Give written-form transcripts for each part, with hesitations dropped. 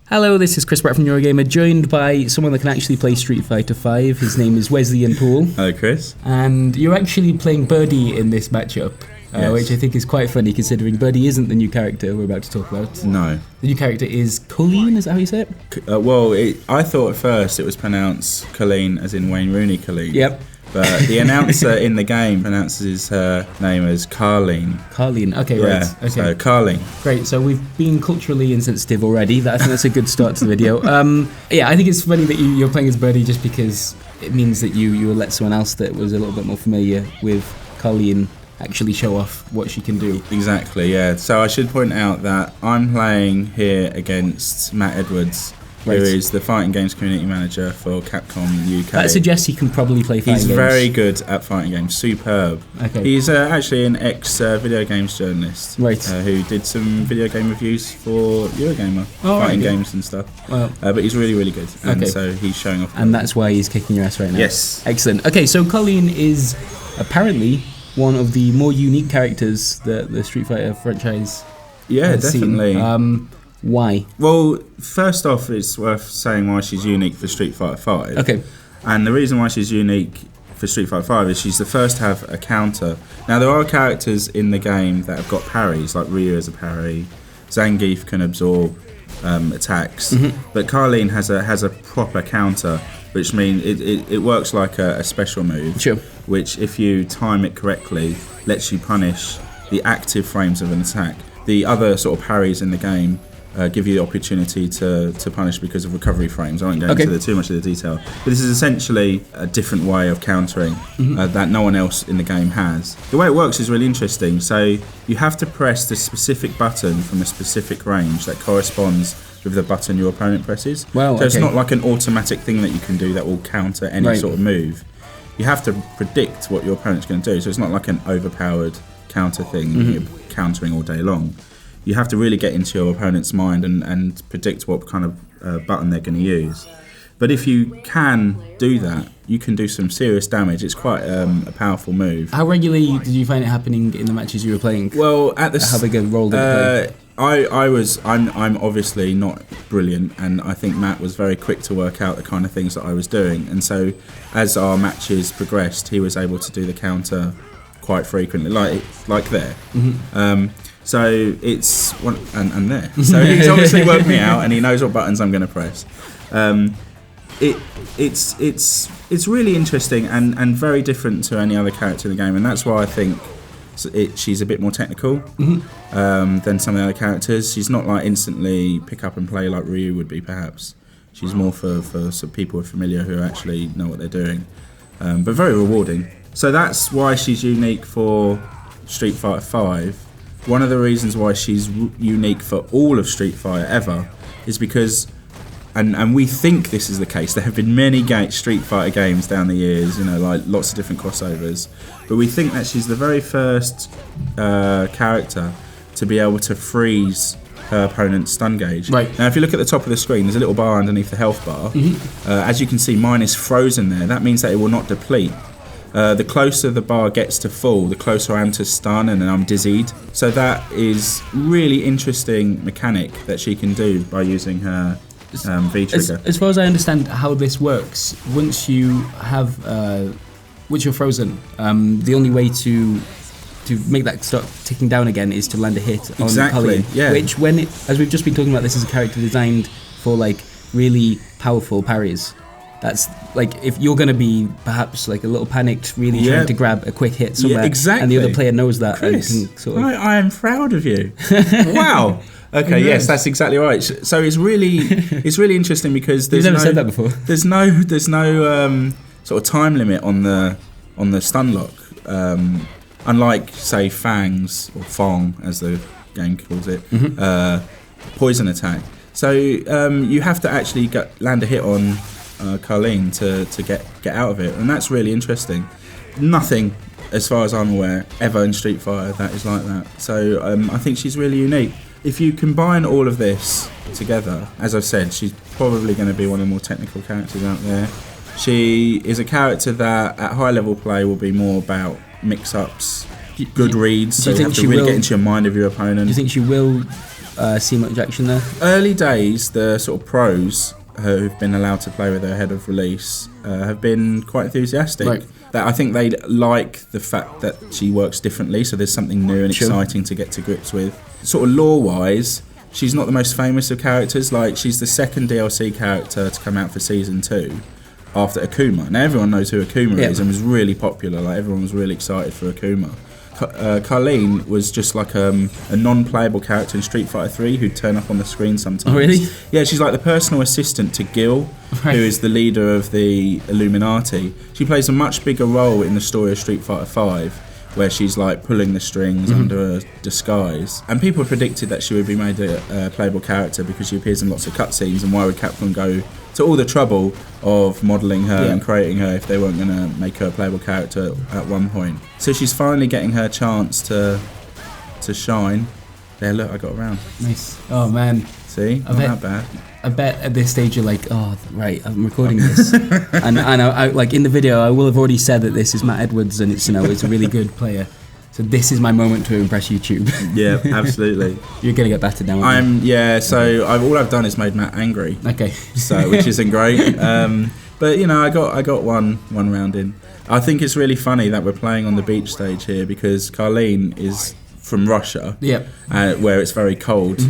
Hello, this is Chris from Eurogamer, joined by someone that can actually play Street Fighter V. His name is Wesley and Paul. Hello, Chris. And you're actually playing Birdie in this matchup, Yes. which I think is quite funny considering Birdie isn't the new character we're about to talk about. No. The new character is Kolin, is that how you say it? I thought at first it was pronounced Colleen, as in Wayne Rooney Colleen. Yep. But the announcer in the game pronounces her name as Carleen. Carleen, okay, Yeah, right. Okay. so Carleen. Great, so we've been culturally insensitive already. I think that's a good start to the video. Yeah, I think it's funny that you're playing as Birdie just because it means that you will let someone else that was a little bit more familiar with Colleen actually show off what she can do. Exactly, yeah. So I should point out that I'm playing here against Matt Edwards, Right. who is the fighting games community manager for Capcom UK. That suggests he can probably play fighting games. He's very good at fighting games, superb. Okay. He's actually an ex-video games journalist, Right. Who did some video game reviews for Eurogamer, Oh, fighting right, games and stuff. Well, But he's really, really good, and Okay. so he's showing off. and that's why he's kicking your ass right now. Yes. Excellent. Okay, so Colleen is apparently one of the more unique characters that the Street Fighter franchise Yeah, has definitely. seen. Why? Well, first off, it's worth saying why she's unique for Street Fighter V. Okay. And the reason why she's unique for Street Fighter V is she's the first to have a counter. Now, there are characters in the game that have got parries, like Ryu has a parry, Zangief can absorb attacks, but Carleen has a proper counter, which means it works like a special move, Sure. which, if you time it correctly, lets you punish the active frames of an attack. The other sort of parries in the game give you the opportunity to punish because of recovery frames. I won't go into too much of the detail, but this is essentially a different way of countering that no one else in the game has. The way it works is really interesting. So you have to press the specific button from a specific range that corresponds with the button your opponent presses. Well, so it's okay. not like an automatic thing that you can do that will counter any Right. sort of move. You have to predict what your opponent's going to do, so it's not like an overpowered counter thing you're countering all day long. You have to really get into your opponent's mind and predict what kind of button they're going to use. But if you can do that, you can do some serious damage. It's quite a powerful move. How regularly did you find it happening in the matches you were playing? Well, at the How big a role did it play? I'm obviously not brilliant, and I think Matt was very quick to work out the kind of things that I was doing. And so, as our matches progressed, he was able to do the counter quite frequently, like there. So it's one and there. So he's obviously worked me out, and he knows what buttons I'm going to press. It's really interesting and very different to any other character in the game, and that's why I think she's a bit more technical than some of the other characters. She's not like instantly pick up and play like Ryu would be, perhaps. She's more for some people who are familiar who actually know what they're doing, but very rewarding. So that's why she's unique for Street Fighter V. One of the reasons why she's unique for all of Street Fighter ever is because, and we think this is the case, there have been many Street Fighter games down the years, like lots of different crossovers, but we think that she's the very first character to be able to freeze her opponent's stun gauge. Right. Now, if you look at the top of the screen, there's a little bar underneath the health bar. As you can see, mine is frozen there. That means that it will not deplete. The closer the bar gets to full, the closer I am to stun, and then I'm dizzied. So that is really interesting mechanic that she can do by using her V trigger. As far as I understand how this works, once you have, once you're frozen, the only way to make that start ticking down again is to land a hit on Exactly, Colleen. yeah. Which, as we've just been talking about, this is a character designed for like really powerful parries. That's like if you're going to be perhaps like a little panicked, really trying to grab a quick hit somewhere, exactly. and the other player knows that, Chris, and can sort of. I am proud of you. Wow. Okay, yes, that's exactly right. So it's really interesting because You've never said that before. There's no sort of time limit on the stun lock. Unlike say Fangs or Fong as the game calls it, poison attack. So you have to actually land a hit on Colleen to get out of it, and that's really interesting. Nothing, as far as I'm aware, ever in Street Fighter that is like that. So I think she's really unique. If you combine all of this together, as I've said, she's probably going to be one of the more technical characters out there. She is a character that at high level play will be more about mix-ups, good reads, so you have to really get into your mind of your opponent. Do you think she will see much action there? Early days, the sort of pros who've been allowed to play with her ahead of release have been quite enthusiastic. Right. That I think they like the fact that she works differently, so there's something new and exciting to get to grips with. Sort of lore-wise, she's not the most famous of characters. Like, she's the second DLC character to come out for Season 2 after Akuma. Now, everyone knows who Akuma is and was really popular. Like, everyone was really excited for Akuma. Kolin was just like a non-playable character in Street Fighter 3 who'd turn up on the screen sometimes. Oh, really? Yeah, she's like the personal assistant to Gil, who is the leader of the Illuminati. She plays a much bigger role in the story of Street Fighter 5, where she's like pulling the strings under a disguise. And people predicted that she would be made a playable character because she appears in lots of cutscenes, and why would Capcom go to all the trouble of modelling her and creating her if they weren't going to make her a playable character at one point. So she's finally getting her chance to shine. There, look, I got around. Nice. Oh man. See, not that bad. I bet at this stage you're like, oh right, I'm recording this, and I like in the video I will have already said that this is Matt Edwards and it's it's a really good player. So this is my moment to impress YouTube. Yeah, absolutely. You're gonna get battered now. So all I've done is made Matt angry. Okay. So which isn't great. But I got one round in. I think it's really funny that we're playing on the beach stage here because Kolin is from Russia. Yep. Where it's very cold.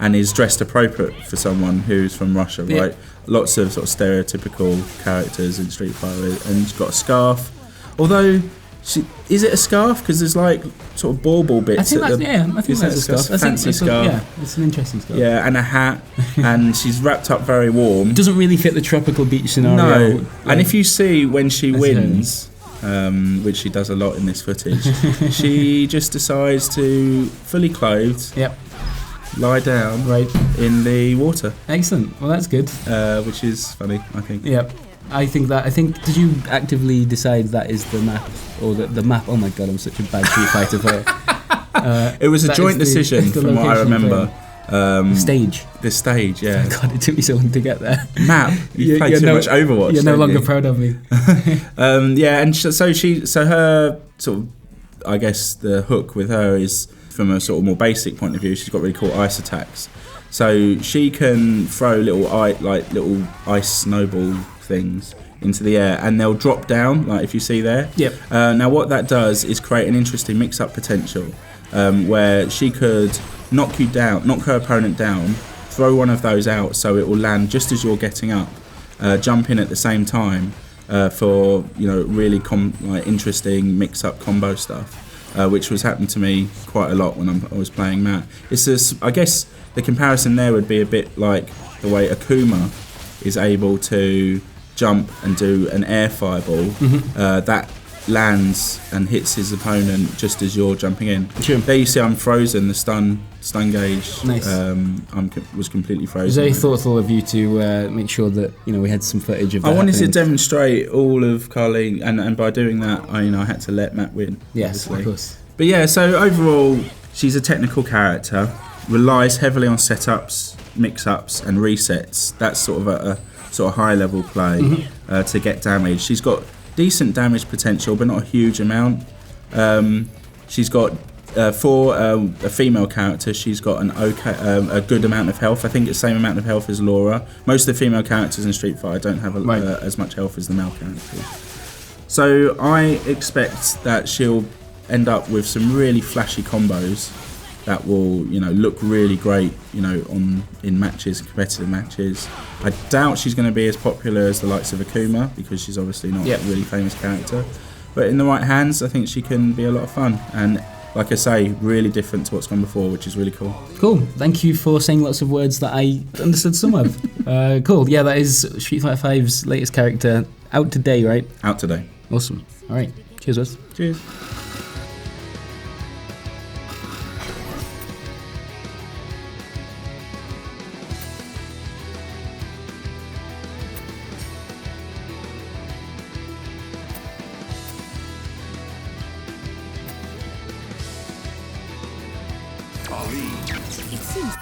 And is dressed appropriate for someone who's from Russia, right? Lots of sort of stereotypical characters in Street Fighter, and she's got a scarf. Although, is it a scarf? Because there's like sort of bauble bits. I think that's a scarf. A fancy scarf. Yeah, it's an interesting scarf. Yeah, and a hat, and she's wrapped up very warm. It doesn't really fit the tropical beach scenario. No, and if you see when she wins, which she does a lot in this footage, she just decides to, fully clothed, lie down in the water. Excellent. Well, that's good. Which is funny, I think. Yep. I think, did you actively decide that is the map? Or the map? Oh my god, I'm such a bad Street Fighter player. It was a joint decision from what I remember. The stage, yeah. God, it took me so long to get there. Map, you played too much Overwatch. You're no longer proud of me. And so her sort of, I guess the hook with her is, from a sort of more basic point of view, she's got really cool ice attacks. So she can throw little ice snowball things into the air, and they'll drop down, like if you see there. Yep. Now what that does is create an interesting mix-up potential, where she could knock her opponent down, throw one of those out so it will land just as you're getting up, jump in at the same time for really interesting mix-up combo stuff. Which was happening to me quite a lot when I was playing Matt. I guess the comparison there would be a bit like the way Akuma is able to jump and do an air fireball that lands and hits his opponent just as you're jumping in. Sure. There you see I'm frozen, the stun gauge nice. Was completely frozen. It was very thoughtful of you to make sure that we had some footage of that. I wanted to demonstrate all of Kolin, and by doing that I had to let Matt win. Yes, obviously. Of course. But yeah, so overall she's a technical character, relies heavily on setups, mix-ups and resets. That's sort of a sort of high level play to get damage. She's got decent damage potential but not a huge amount. She's got for a female character, she's got a good amount of health. I think it's the same amount of health as Laura. Most of the female characters in Street Fighter don't have as much health as the male characters. So I expect that she'll end up with some really flashy combos that will look really great in matches, competitive matches. I doubt she's going to be as popular as the likes of Akuma because she's obviously not a really famous character, but in the right hands I think she can be a lot of fun, and like I say, really different to what's gone before, which is really cool. Cool. Thank you for saying lots of words that I understood some of. Cool. Yeah, that is Street Fighter 5's latest character, out today, right? Out today. Awesome. All right. Cheers, Wes. Cheers. It seems